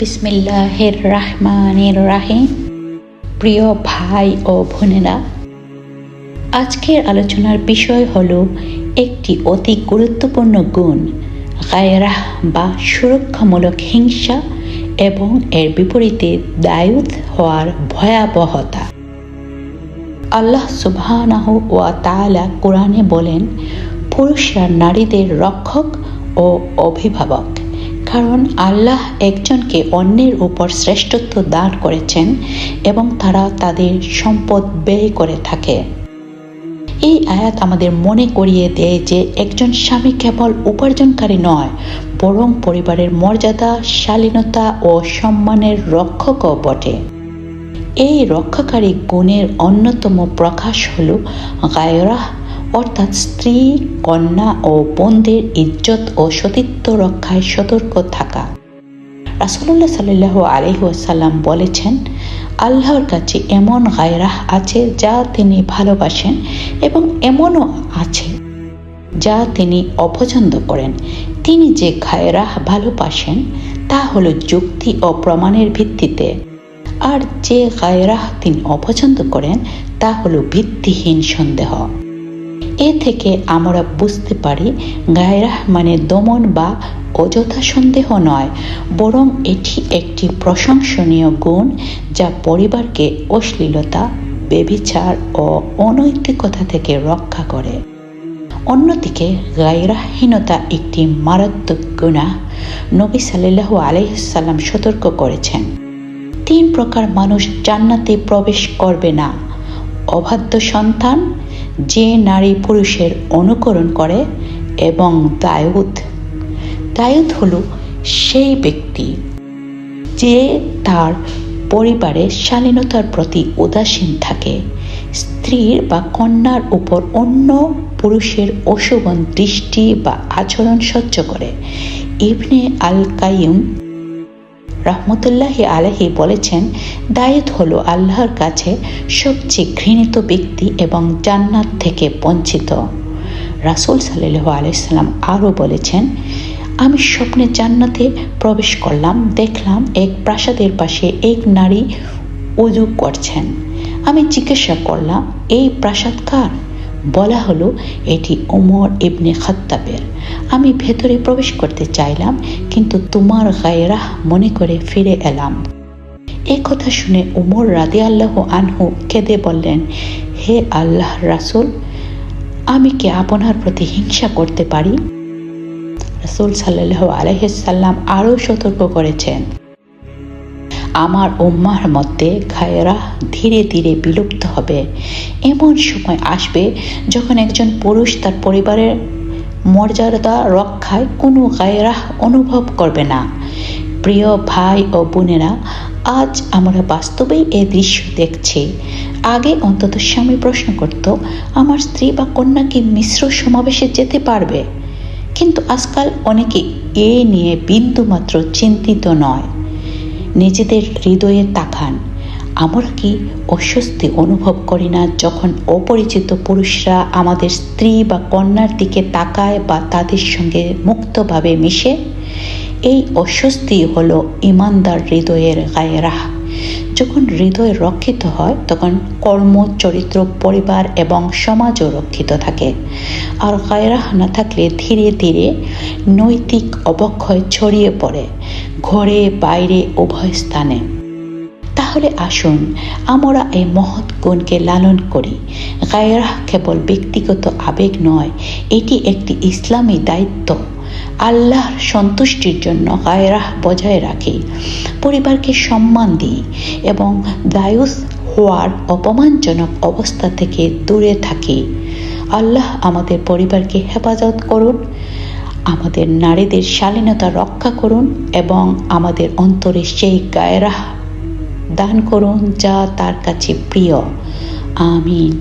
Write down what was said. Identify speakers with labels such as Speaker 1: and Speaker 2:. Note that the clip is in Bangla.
Speaker 1: বিসমিল্লাহির রহমানির রহিম। প্রিয় ভাই ও বোনেরা, আজকের আলোচনার বিষয় হলো একটি অতি গুরুত্বপূর্ণ গুণ, গায়রাহ বা সুরক্ষামূলক হিংসা এবং এর বিপরীতে দায়ুথ হওয়ার ভয়াবহতা। আল্লাহ সুবহানাহু ওয়া তাআলা কোরআনে বলেন, পুরুষরা নারীদের রক্ষক ও অভিভাবক, কারণ আল্লাহ একজনকে অন্যের উপর শ্রেষ্ঠত্ব দান করেছেন এবং তারা তাদের সম্পদ ব্যয় করে থাকে। এই আয়াত আমাদের মনে করিয়ে দেয় যে একজন স্বামী কেবল উপার্জনকারী নয়, বরং পরিবারের মর্যাদা, শালীনতা ও সম্মানের রক্ষকও বটে। এই রক্ষাকারী গুণের অন্যতম প্রকাশ হল গায়রাহ, অর্থাৎ স্ত্রী, কন্যা ও বোনদের ইজ্জত ও সতীত্ব রক্ষায় সতর্ক থাকা। রাসূলুল্লাহ সাল্লাল্লাহু আলাইহি ওয়াসাল্লাম বলেছেন, আল্লাহর কাছে এমন গায়রাহ আছে যা তিনি ভালোবাসেন এবং এমনও আছে যা তিনি অপছন্দ করেন। তিনি যে গায়রাহ ভালোবাসেন তা হলো যুক্তি ও প্রমাণের ভিত্তিতে, আর যে গায়রাহ তিনি অপছন্দ করেন তা হলো ভিত্তিহীন সন্দেহ। এ থেকে আমরা বুঝতে পারি, গায়রাহ মানে দমন বা অযথা সন্দেহ নয়, বরং এটি একটি প্রশংসনীয় গুণ যা পরিবারকে অশ্লীলতা, ব্যভিচার ও অনৈতিকতা থেকে রক্ষা করে। অন্যদিকে গায়রাহহীনতা একটি মারাত্মক গুনাহ। নবী সাল্লাল্লাহু আলাইহি ওয়াসাল্লাম সতর্ক করেছেন, 3 প্রকার মানুষ জান্নাতে প্রবেশ করবে না: অবাধ্য সন্তান, যে নারী পুরুষের অনুকরণ করে, এবং দায়ুথ। দায়ুথ হলো সেই ব্যক্তি যে তার পরিবারের শালীনতার প্রতি উদাসীন থাকে, স্ত্রীর বা কন্যার উপর অন্য পুরুষের অশোভন দৃষ্টি বা আচরণ সহ্য করে। ইবনে আল কাইয়ুম রাহমাতুল্লাহি আলাইহি বলেছেন, দায়ুথ হলো আল্লাহর কাছে সবচেয়ে ঘৃণিত ব্যক্তি এবং জান্নাত থেকে বঞ্চিত। রাসূল সাল্লাল্লাহু আলাইহি ওয়াসাল্লাম আরও বলেছেন, আমি স্বপ্নে জান্নাতে প্রবেশ করলাম, দেখলাম এক প্রাসাদের পাশে এক নারী ওযু করছেন। আমি জিজ্ঞাসা করলাম, এই প্রাসাদ কার? বলা হলো, এটি ওমর ইবনে খাত্তাবের। আমি ভেতরে প্রবেশ করতে চাইলাম, কিন্তু তোমার গায়রাহ মনে করে ফিরে এলাম। এ কথা শুনে ওমর রাদিয়াল্লাহু আনহু কেঁদে বললেন, হে আল্লাহর রাসূল, আমি কি আপনার প্রতি হিংসা করতে পারি? রাসূল সাল্লাল্লাহু আলাইহি ওয়াসাল্লাম আরও সতর্ক করেছেন, আমার উম্মাহর মধ্যে গায়রাহ ধীরে ধীরে বিলুপ্ত হবে। এমন সময় আসবে যখন একজন পুরুষ তার পরিবারের মর্যাদা রক্ষায় কোনো গায়রাহ অনুভব করবে না। প্রিয় ভাই ও বোনেরা, আজ আমরা বাস্তবেই এই দৃশ্য দেখছি। আগে অন্তত স্বামী প্রশ্ন করত, আমার স্ত্রী বা কন্যা কি মিশ্র সমাবেশে যেতে পারবে? কিন্তু আজকাল অনেকে এ নিয়ে বিন্দুমাত্র চিন্তিত নয়। নিজেদের হৃদয়ে তাকান, আমরা কি অস্বস্তি অনুভব করি না যখন অপরিচিত পুরুষরা আমাদের স্ত্রী বা কন্যার দিকে তাকায় বা তাদের সঙ্গে মুক্তভাবে মিশে? এই অস্বস্তি হলো ঈমানদার হৃদয়ের গায়রাহ। যখন হৃদয় রক্ষিত হয়, তখন কর্ম, চরিত্র, পরিবার এবং সমাজও রক্ষিত থাকে। আর গায়রাহ না থাকলে ধীরে ধীরে নৈতিক অবক্ষয় ছড়িয়ে পড়ে, ঘরে বাইরে উভয় স্থানে। তাহলে আসুন আমরা এই মহৎ গুণকে লালন করি। গায়রাহ কেবল ব্যক্তিগত আবেগ নয়, এটি একটি ইসলামী দায়িত্ব। আল্লাহর সন্তুষ্টির জন্য গায়রাহ বজায় রাখি, পরিবারকে সম্মান দিই এবং দায়ুথ হওয়ার অপমানজনক অবস্থা থেকে দূরে থাকি। আল্লাহ আমাদের পরিবারকে হেফাজত করুন, আমাদের নারীদের শালীনতা রক্ষা করুন এবং আমাদের অন্তরে সেই গায়রাহ দান করুন যা তার কাছে প্রিয়। আমিন।